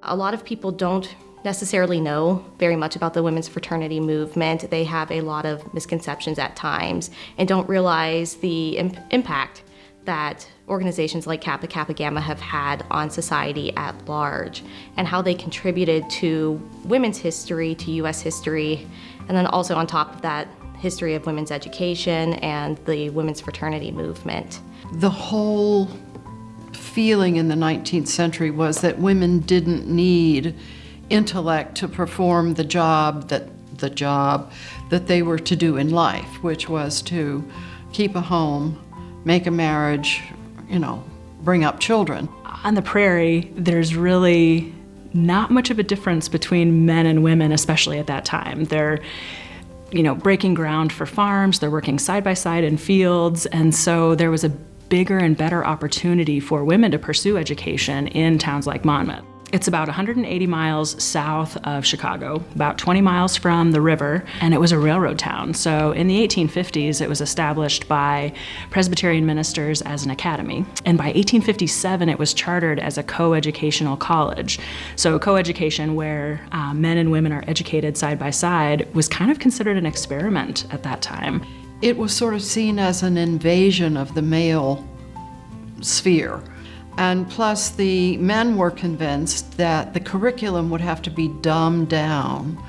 A lot of people don't necessarily know very much about the women's fraternity movement. They have a lot of misconceptions at times and don't realize the impact that organizations like Kappa Kappa Gamma have had on society at large and how they contributed to women's history, to U.S. history, and then also on top of that, history of women's education and the women's fraternity movement. The whole feeling in the 19th century was that women didn't need intellect to perform the job that they were to do in life, which was to keep a home, make a marriage, bring up children. On the prairie, there's really not much of a difference between men and women, especially at that time. They're breaking ground for farms, they're working side by side in fields, and so there was a bigger and better opportunity for women to pursue education in towns like Monmouth. It's about 180 miles south of Chicago, about 20 miles from the river, and it was a railroad town. So in the 1850s, it was established by Presbyterian ministers as an academy. And by 1857, it was chartered as a co-educational college. So co-education, where men and women are educated side by side, was kind of considered an experiment at that time. It was sort of seen as an invasion of the male sphere. And plus, the men were convinced that the curriculum would have to be dumbed down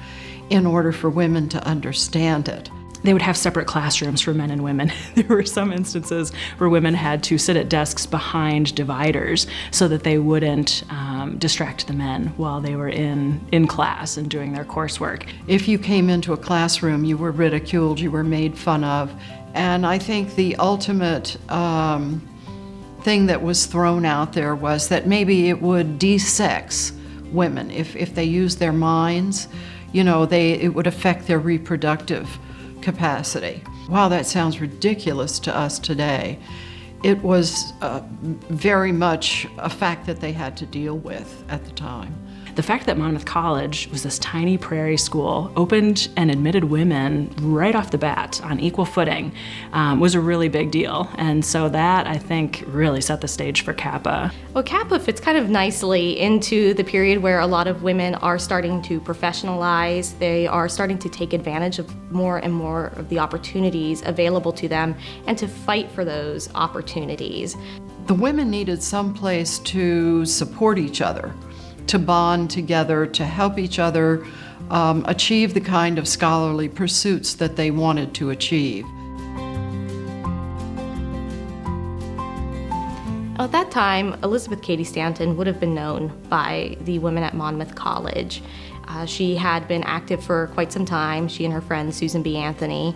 in order for women to understand it. They would have separate classrooms for men and women. There were some instances where women had to sit at desks behind dividers so that they wouldn't distract the men while they were in class and doing their coursework. If you came into a classroom, you were ridiculed, you were made fun of. And I think the ultimate thing that was thrown out there was that maybe it would de-sex women if they used their minds. It would affect their reproductive capacity. Wow, that sounds ridiculous to us today. It was very much a fact that they had to deal with at the time. The fact that Monmouth College was this tiny prairie school, opened and admitted women right off the bat on equal footing, was a really big deal. And so that, I think, really set the stage for Kappa. Well, Kappa fits kind of nicely into the period where a lot of women are starting to professionalize. They are starting to take advantage of more and more of the opportunities available to them and to fight for those opportunities. The women needed some place to support each other, to bond together, to help each other achieve the kind of scholarly pursuits that they wanted to achieve. At that time, Elizabeth Cady Stanton would have been known by the women at Monmouth College. She had been active for quite some time, she and her friend Susan B. Anthony,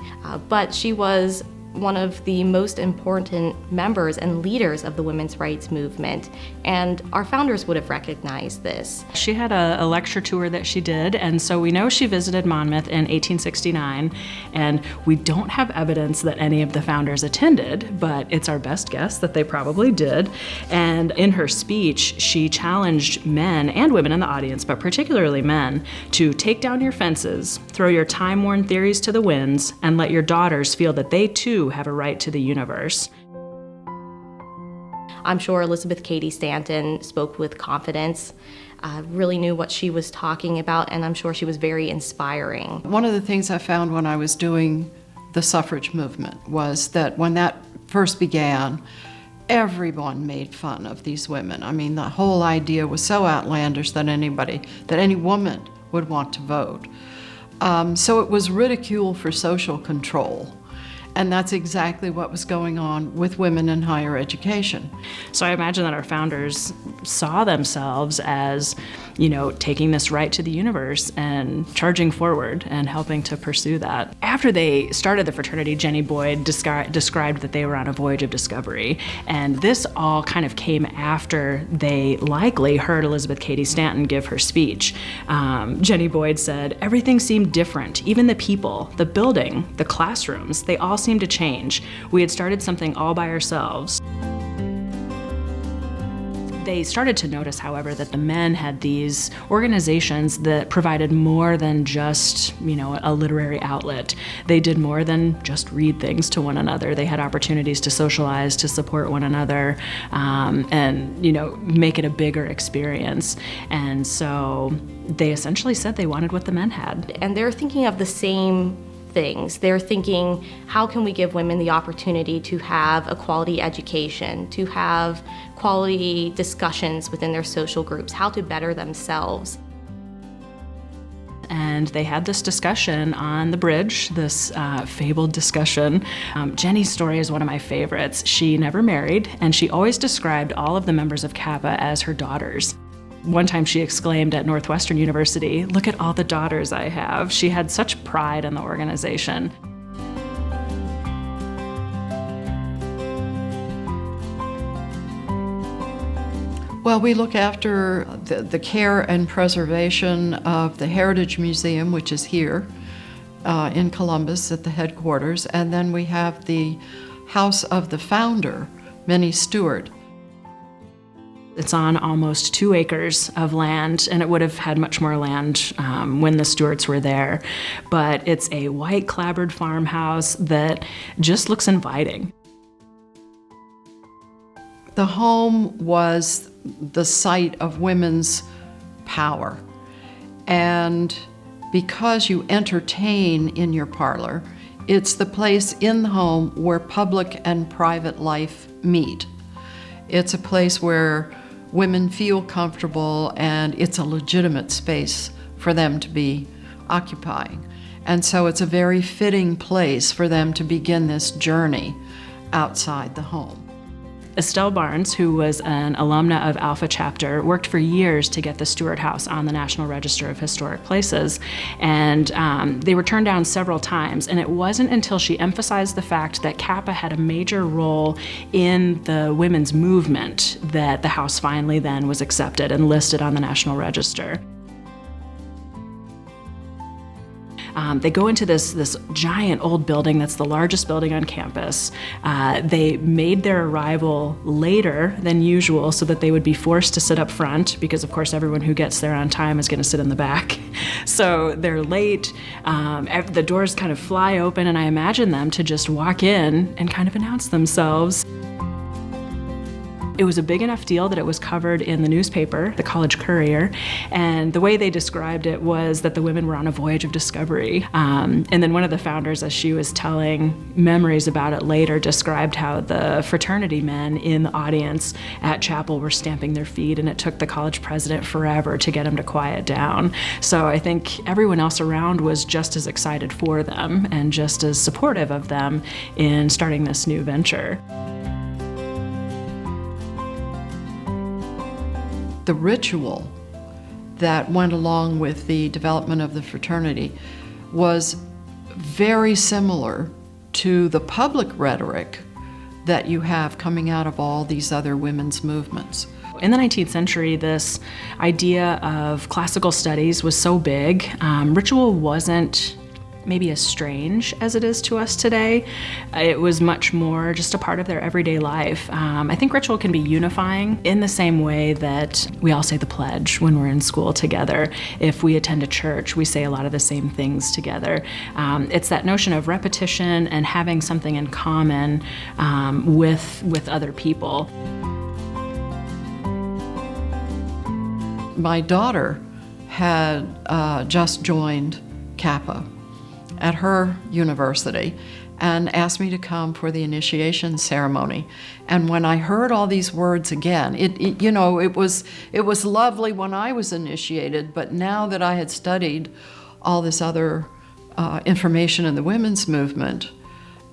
but she was one of the most important members and leaders of the women's rights movement, and our founders would have recognized this. She had a lecture tour that she did, and so we know she visited Monmouth in 1869, and we don't have evidence that any of the founders attended, but it's our best guess that they probably did. And in her speech, she challenged men and women in the audience, but particularly men, to take down your fences, throw your time-worn theories to the winds, and let your daughters feel that they too have a right to the universe. I'm sure Elizabeth Cady Stanton spoke with confidence, really knew what she was talking about, and I'm sure she was very inspiring. One of the things I found when I was doing the suffrage movement was that when that first began, everyone made fun of these women. I mean, the whole idea was so outlandish that any woman would want to vote. So it was ridicule for social control. And that's exactly what was going on with women in higher education. So I imagine that our founders saw themselves as, taking this right to the universe and charging forward and helping to pursue that. After they started the fraternity, Jenny Boyd described that they were on a voyage of discovery. And this all kind of came after they likely heard Elizabeth Cady Stanton give her speech. Jenny Boyd said, "Everything seemed different. Even the people, the building, the classrooms, they all seemed to change. We had started something all by ourselves." They started to notice, however, that the men had these organizations that provided more than just, a literary outlet. They did more than just read things to one another. They had opportunities to socialize, to support one another, and, make it a bigger experience. And so they essentially said they wanted what the men had. And they're thinking of the same things. They're thinking, how can we give women the opportunity to have a quality education, to have quality discussions within their social groups, how to better themselves. And they had this discussion on the bridge, this fabled discussion. Jenny's story is one of my favorites. She never married, and she always described all of the members of Kappa as her daughters. One time she exclaimed at Northwestern University, "Look at all the daughters I have." She had such pride in the organization. Well, we look after the care and preservation of the Heritage Museum, which is here in Columbus at the headquarters, and then we have the house of the founder, Minnie Stewart. It's on almost 2 acres of land, and it would have had much more land when the Stewarts were there. But it's a white clapboard farmhouse that just looks inviting. The home was the site of women's power. And because you entertain in your parlor, it's the place in the home where public and private life meet. It's a place where women feel comfortable, and it's a legitimate space for them to be occupying. And so it's a very fitting place for them to begin this journey outside the home. Estelle Barnes, who was an alumna of Alpha Chapter, worked for years to get the Stewart House on the National Register of Historic Places, and they were turned down several times. And it wasn't until she emphasized the fact that Kappa had a major role in the women's movement that the house finally then was accepted and listed on the National Register. They go into this giant old building that's the largest building on campus. They made their arrival later than usual so that they would be forced to sit up front, because of course everyone who gets there on time is going to sit in the back. So they're late. The doors kind of fly open, and I imagine them to just walk in and kind of announce themselves. It was a big enough deal that it was covered in the newspaper, the College Courier, and the way they described it was that the women were on a voyage of discovery. And then one of the founders, as she was telling memories about it later, described how the fraternity men in the audience at chapel were stamping their feet, and it took the college president forever to get him to quiet down. So I think everyone else around was just as excited for them and just as supportive of them in starting this new venture. The ritual that went along with the development of the fraternity was very similar to the public rhetoric that you have coming out of all these other women's movements. In the 19th century, this idea of classical studies was so big. Ritual wasn't maybe as strange as it is to us today. It was much more just a part of their everyday life. I think ritual can be unifying in the same way that we all say the pledge when we're in school together. If we attend a church, we say a lot of the same things together. It's that notion of repetition and having something in common with other people. My daughter had just joined Kappa at her university and asked me to come for the initiation ceremony. And when I heard all these words again, it was lovely when I was initiated, but now that I had studied all this other information in the women's movement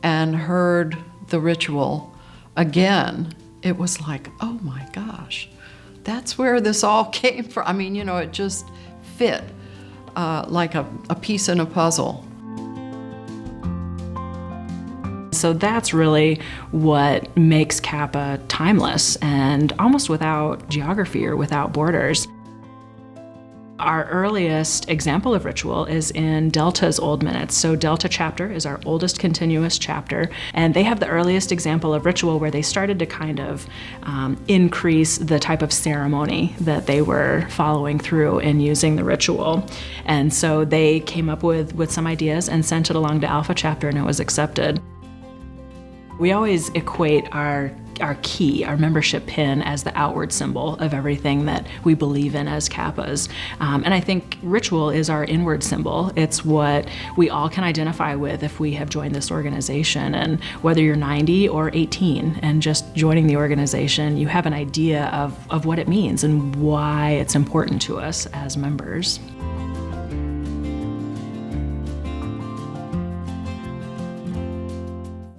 and heard the ritual again, it was like, oh my gosh, that's where this all came from. I mean, it just fit like a piece in a puzzle. So that's really what makes Kappa timeless and almost without geography or without borders. Our earliest example of ritual is in Delta's old minutes. So Delta chapter is our oldest continuous chapter, and they have the earliest example of ritual where they started to kind of increase the type of ceremony that they were following through in using the ritual. And so they came up with some ideas and sent it along to Alpha chapter, and it was accepted. We always equate our key, our membership pin, as the outward symbol of everything that we believe in as Kappas. And I think ritual is our inward symbol. It's what we all can identify with if we have joined this organization. And whether you're 90 or 18 and just joining the organization, you have an idea of what it means and why it's important to us as members.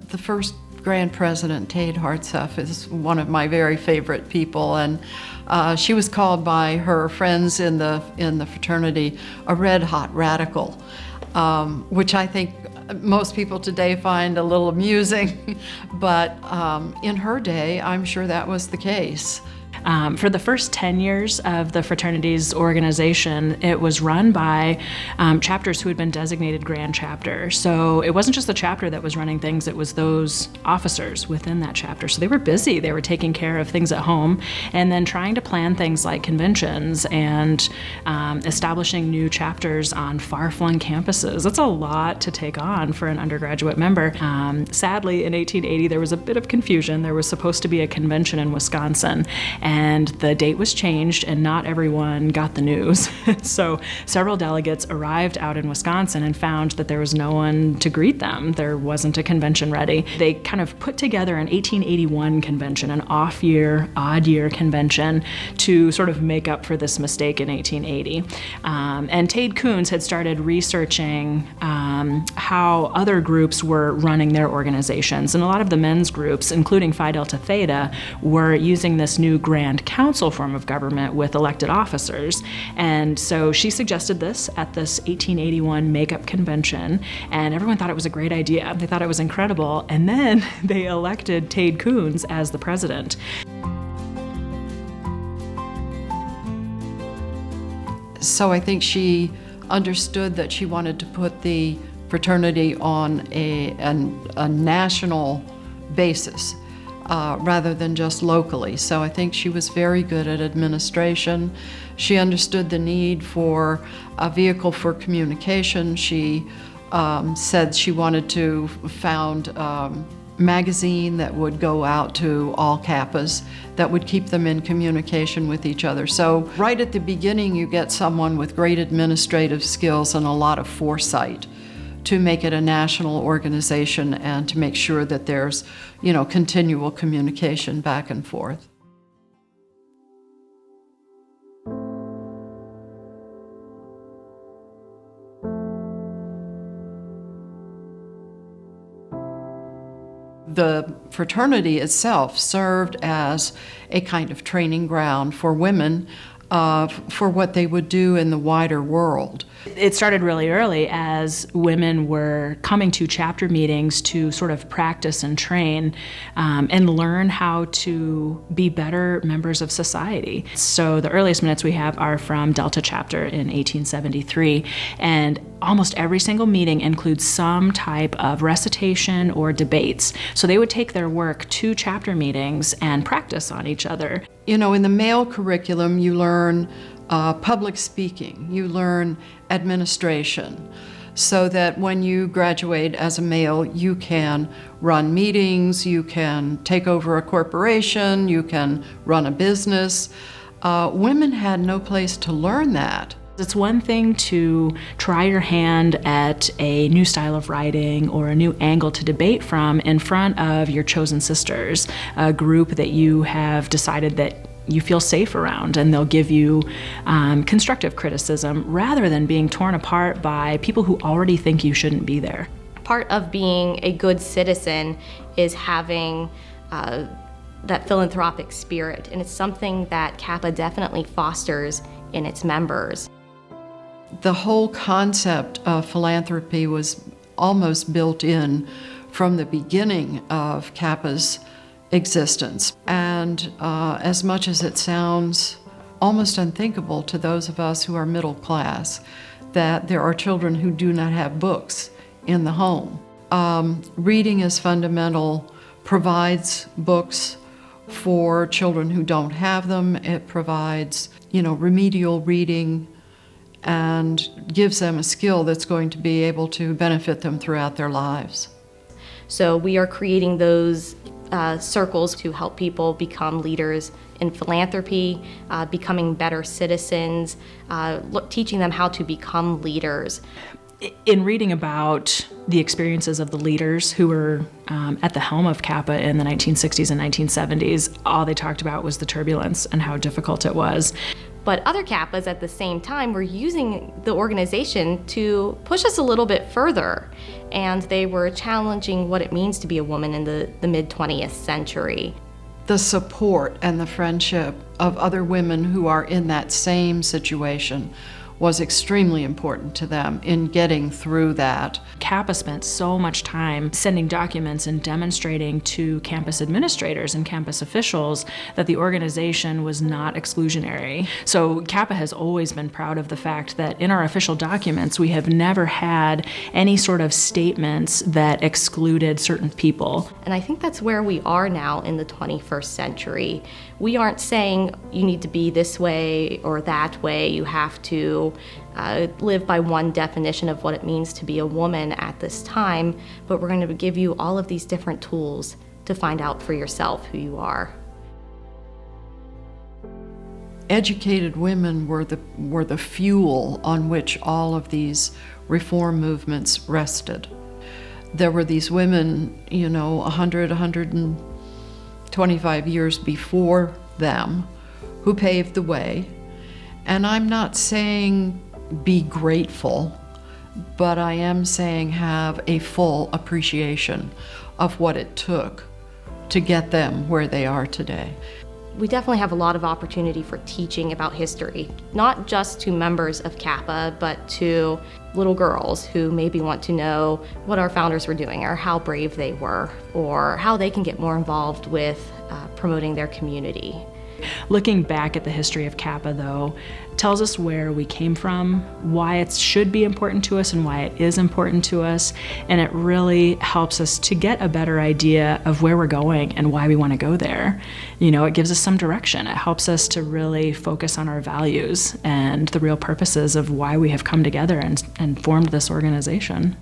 The first Grand President, Tade Hartsuff, is one of my very favorite people, and she was called by her friends in the fraternity a red-hot radical, which I think most people today find a little amusing, but in her day, I'm sure that was the case. For the first 10 years of the fraternity's organization, it was run by chapters who had been designated grand chapter. So it wasn't just the chapter that was running things, it was those officers within that chapter. So they were busy. They were taking care of things at home and then trying to plan things like conventions and establishing new chapters on far-flung campuses. That's a lot to take on for an undergraduate member. Sadly, in 1880, there was a bit of confusion. There was supposed to be a convention in Wisconsin, and the date was changed, and not everyone got the news. So several delegates arrived out in Wisconsin and found that there was no one to greet them. There wasn't a convention ready. They kind of put together an 1881 convention, an off-year, odd-year convention to sort of make up for this mistake in 1880. And Tade Coons had started researching how other groups were running their organizations. And a lot of the men's groups, including Phi Delta Theta, were using this new Grand Council form of government with elected officers. And so she suggested this at this 1881 makeup convention, and everyone thought it was a great idea. They thought it was incredible. And then they elected Tade Coons as the president. So I think she understood that she wanted to put the fraternity on a national basis rather than just locally. So I think she was very good at administration. She understood the need for a vehicle for communication. She said she wanted to found a magazine that would go out to all Kappas that would keep them in communication with each other. So right at the beginning, you get someone with great administrative skills and a lot of foresight to make it a national organization and to make sure that there's, continual communication back and forth. The fraternity itself served as a kind of training ground for women for what they would do in the wider world. It started really early as women were coming to chapter meetings to sort of practice and train and learn how to be better members of society. So the earliest minutes we have are from Delta chapter in 1873, and almost every single meeting includes some type of recitation or debates. So they would take their work to chapter meetings and practice on each other. In the male curriculum, you learn public speaking, you learn administration, so that when you graduate as a male, you can run meetings, you can take over a corporation, you can run a business. Women had no place to learn that. It's one thing to try your hand at a new style of writing or a new angle to debate from in front of your chosen sisters, a group that you have decided that you feel safe around, and they'll give you constructive criticism rather than being torn apart by people who already think you shouldn't be there. Part of being a good citizen is having that philanthropic spirit, and it's something that Kappa definitely fosters in its members. The whole concept of philanthropy was almost built in from the beginning of Kappa's existence. And as much as it sounds almost unthinkable to those of us who are middle class, that there are children who do not have books in the home. Reading is fundamental, provides books for children who don't have them. It provides, remedial reading and gives them a skill that's going to be able to benefit them throughout their lives. So we are creating those circles to help people become leaders in philanthropy, becoming better citizens, teaching them how to become leaders. In reading about the experiences of the leaders who were at the helm of Kappa in the 1960s and 1970s, all they talked about was the turbulence and how difficult it was. But other Kappas at the same time were using the organization to push us a little bit further, and they were challenging what it means to be a woman in the mid-20th century. The support and the friendship of other women who are in that same situation was extremely important to them in getting through that. Kappa spent so much time sending documents and demonstrating to campus administrators and campus officials that the organization was not exclusionary. So Kappa has always been proud of the fact that in our official documents, we have never had any sort of statements that excluded certain people. And I think that's where we are now in the 21st century. We aren't saying you need to be this way or that way, you have to live by one definition of what it means to be a woman at this time, but we're going to give you all of these different tools to find out for yourself who you are. Educated women were the fuel on which all of these reform movements rested. There were these women, 125 years before them who paved the way. And I'm not saying be grateful, but I am saying have a full appreciation of what it took to get them where they are today. We definitely have a lot of opportunity for teaching about history, not just to members of Kappa, but to little girls who maybe want to know what our founders were doing or how brave they were or how they can get more involved with promoting their community. Looking back at the history of Kappa, though, tells us where we came from, why it should be important to us and why it is important to us, and it really helps us to get a better idea of where we're going and why we want to go there. It gives us some direction. It helps us to really focus on our values and the real purposes of why we have come together and formed this organization.